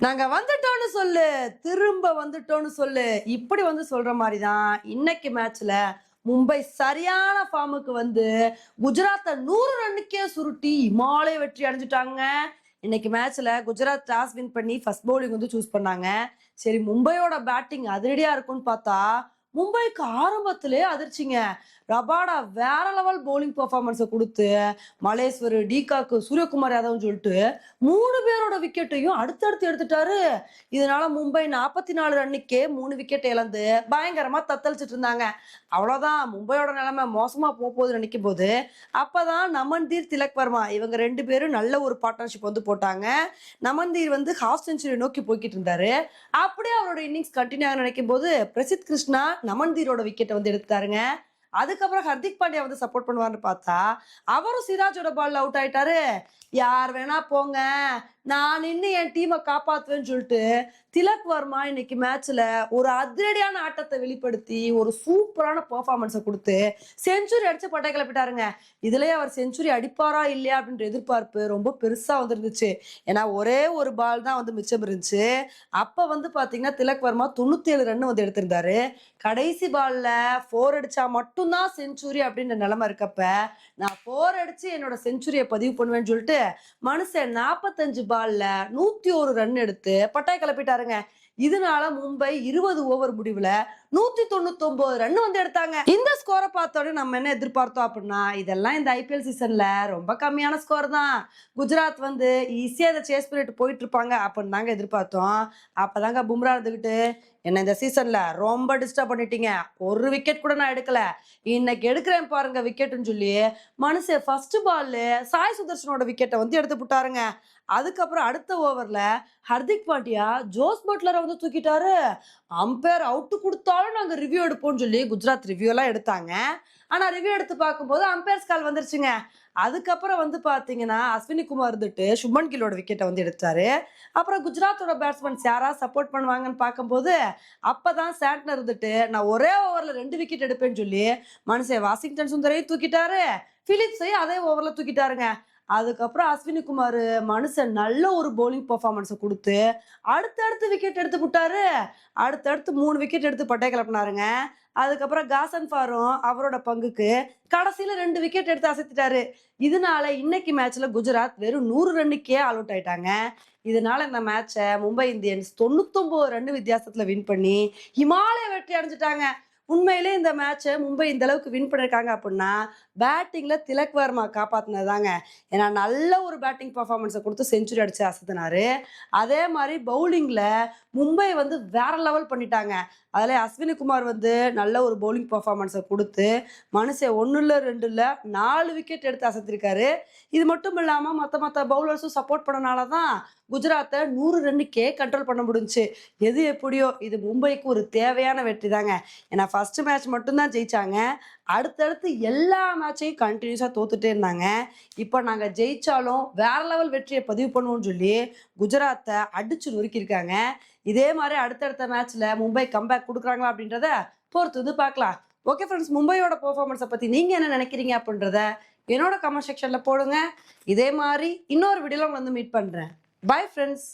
நாங்க வந்துட்டோம்னு சொல்லு, திரும்ப வந்துட்டோம்னு சொல்லு. இப்படி வந்து சொல்ற மாரி தான் இன்னைக்கு மேட்ச்ல மும்பை சரியான ஃபார்முக்கு வந்து குஜராத்த 100 ரன்னுக்கே சுருட்டி இமாலய வெற்றி அடைஞ்சுட்டாங்க. இன்னைக்கு மேட்ச்ல குஜராத் டாஸ் வின் பண்ணி ஃபர்ஸ்ட் பவுலிங் வந்து சூஸ் பண்ணாங்க. சரி மும்பையோட பேட்டிங் அதிரடியா இருக்கும்னு பார்த்தா, மும்பைக்கு ஆரம்பத்திலே அதிர்ச்சிங்க. ரபாடா வேற லெவல் பவுலிங் பெர்ஃபார்மன்ஸ குடுத்து, மலேஸ்வரு, டீகாக், சூரியகுமார் யாதவ்னு சொல்லிட்டு 3 பேரோட விக்கெட்டையும் அடுத்தடுத்து எடுத்துட்டாரு. இதனால மும்பை 44 ரன்னுக்கே 3 விக்கெட் இழந்து பயங்கரமா தத்தளிச்சிட்டு இருந்தாங்க. அவ்வளவுதான் மும்பையோட நிலைமை மோசமா போகுதுன்னு நினைக்கும் போது, அப்பதான் நமன்தீர், திலக் வர்மா இவங்க 2 பேரும் நல்ல ஒரு பார்ட்னர்ஷிப் வந்து போட்டாங்க. நமன்தீர் வந்து ஹாஃப் செஞ்சுரி நோக்கி போய்கிட்டு இருந்தாரு. அப்படியே அவரோட இன்னிங்ஸ் கண்டினியூ ஆக நினைக்கும் போது பிரசித் கிருஷ்ணா நமன்தீரோட விக்கெட்டை வந்து எடுத்தாருங்க. அதுக்கப்புறம் ஹர்திக் பாண்டியா வந்து சப்போர்ட் பண்ணுவார்னு பார்த்தா அவரும் சிராஜோட பால்ல அவுட் ஆயிட்டாரு. யார் வேணா போங்க, நான் நின்று என் டீமை காப்பாத்துவேன்னு சொல்லிட்டு திலக் வர்மா இன்னைக்கு மேட்ச்ல ஒரு அதிரடியான ஆட்டத்தை வெளிப்படுத்தி ஒரு சூப்பரான பெர்ஃபார்மன்ஸை கொடுத்து செஞ்சுரி அடிச்சு பட்டை கிளப்பிட்டாருங்க. இதுலயே அவர் செஞ்சுரி அடிப்பாரா இல்லையா அப்படின்ற எதிர்பார்ப்பு ரொம்ப பெருசா வந்துருந்துச்சு. ஏன்னா ஒரே ஒரு பால் தான் வந்து மிச்சம் இருந்துச்சு. அப்ப வந்து பாத்தீங்கன்னா திலக் வர்மா 97 ரன் வந்து எடுத்திருந்தாரு. கடைசி பால்ல 4 அடிச்சா மட்டும்தான் செஞ்சுரி அப்படின்ற நிலைமை இருக்கப்ப நான் 4 அடிச்சு என்னோட செஞ்சுரியை பதிவு பண்ணுவேன்னு சொல்லிட்டு மனுஷன் 45 பால்ல 101 ரன் எடுத்து பட்டாய் கிளப்பிட்டாருங்க. இதனால மும்பை 20 ஓவர் முடிவுல 199 ரன் வந்து எடுத்தாங்க. இந்த ஸ்கோரை பார்த்தோட நம்ம என்ன எதிர்பார்த்தோம் அப்படின்னா, இதெல்லாம் இந்த ஐபிஎல் சீசன்ல ரொம்ப கம்மியான ஸ்கோர் தான், குஜராத் வந்து ஈஸியா இதை சேஸ் பண்ணிட்டு போயிட்டு இருப்பாங்க அப்படின்னு தாங்க எதிர்பார்த்தோம். அப்பதாங்க பும்ரா இருந்துகிட்டு, என்ன இந்த சீசன்ல ரொம்ப டிஸ்டர்ப் பண்ணிட்டீங்க, ஒரு விக்கெட் கூட நான் எடுக்கல, இன்னைக்கு எடுக்கிறேன் பாருங்க விக்கெட்னு சொல்லி மனுஷன் ஃபர்ஸ்ட் பால்ல சாய் சுதர்ஷனோட விக்கெட்டை வந்து எடுத்து விட்டாருங்க. அதுக்கப்புறம் அடுத்த ஓவர்ல ஹர்திக் பாண்டியா ஜோஸ் பட்லரை வந்து தூக்கிட்டாரு. அம்பையர் அவுட்டு கொடுத்தாலும் நாங்க ரிவ்யூ எடுப்போம்னு சொல்லி குஜராத் ரிவ்யூ எல்லாம் எடுத்தாங்க. ஆனா ரிவ்யூ எடுத்து பார்க்கும்போது அம்பையர்ஸ் கால் வந்துருச்சுங்க. அதுக்கப்புறம் வந்து பாத்தீங்கன்னா அஸ்வினி குமார் இருந்துட்டு சுப்மன் கில்லோட விக்கெட்டை வந்து எடுத்தாரு. அப்புறம் குஜராத்தோட பேட்ஸ்மேன்ஸ் யாரா சப்போர்ட் பண்ணுவாங்கன்னு பார்க்கும்போது அப்பதான் சாண்ட்னர் இருந்துட்டு நான் ஒரே ஓவர்ல 2 விக்கெட் எடுப்பேன்னு சொல்லி மனுஷன் வாஷிங்டன் சுந்தரையும் தூக்கிட்டாரு, பிலிப்ஸையும் அதே ஓவர்ல தூக்கிட்டாருங்க. அதுக்கப்புறம் அஸ்வினி குமார் மனுஷன் நல்ல ஒரு பவுலிங் பெர்ஃபார்மன்ஸை கொடுத்து அடுத்தடுத்து விக்கெட் எடுத்து விட்டாரு. அடுத்தடுத்து 3 விக்கெட் எடுத்து பட்டை கிளப்பினாருங்க. அதுக்கப்புறம் காசன் ஃபாரும் அவரோட பங்குக்கு கடைசியில 2 விக்கெட் எடுத்து அசத்திட்டாரு. இதனால இன்னைக்கு மேட்ச்ல குஜராத் வெறும் 100 ரன்னுக்கே ஆல் அவுட் ஆயிட்டாங்க. இதனால இந்த மேட்சை மும்பை இந்தியன்ஸ் 99 ரன் வித்தியாசத்துல வின் பண்ணி இமாலய வெற்றி அடைஞ்சிட்டாங்க. உண்மையிலே இந்த மேட்சை மும்பை இந்த அளவுக்கு வின் பண்ணிருக்காங்க அப்படின்னா பேட்டிங்ல திலக் வர்மா காப்பாத்தினதாங்க. ஏன்னா நல்ல ஒரு பேட்டிங் பர்ஃபார்மன்ஸை கொடுத்து செஞ்சுரி அடிச்சு அசத்தினாரு. அதே மாதிரி பவுலிங்ல மும்பை வந்து வேற லெவல் பண்ணிட்டாங்க. அதுல அஸ்வினி குமார் வந்து நல்ல ஒரு பவுலிங் பர்ஃபார்மன்ஸை கொடுத்து மனுஷன் 1 இல்ல 2 இல்ல 4 விக்கெட் எடுத்து அசத்திருக்காரு. இது மட்டும் இல்லாம மத்த பவுலர்ஸும் சப்போர்ட் பண்ணனாலதான் குஜராத்தை 100 ரன்னுக்கே கண்ட்ரோல் பண்ண முடிஞ்சுச்சு. எது எப்படியோ இது மும்பைக்கு ஒரு தேவையான வெற்றி தாங்க. ஏன்னா ஃபர்ஸ்ட் மேட்ச் மட்டும்தான் ஜெயிச்சாங்க, அடுத்தடுத்து எல்லா மேட்சையும் கண்டினியூஸா தோத்துட்டே இருந்தாங்க. இப்போ நாங்க ஜெயிச்சாலும் வேற லெவல் வெற்றியை பதிவு பண்ணுவோம்னு சொல்லி குஜராத்தை அடிச்சு நொறுக்கியிருக்காங்க. இதே மாதிரி அடுத்தடுத்த மேட்ச்ல மும்பை கம்பேக் கொடுக்குறாங்களா அப்படின்றத பொறுத்து வந்து பார்க்கலாம். ஓகே ஃப்ரெண்ட்ஸ், மும்பையோட பெர்ஃபார்மன்ஸை பத்தி நீங்க என்ன நினைக்கிறீங்க அப்படின்றத என்னோட கமெண்ட் செக்ஷன்ல போடுங்க. இதே மாதிரி இன்னொரு வீடியோல உங்களை வந்து மீட் பண்றேன். Bye friends.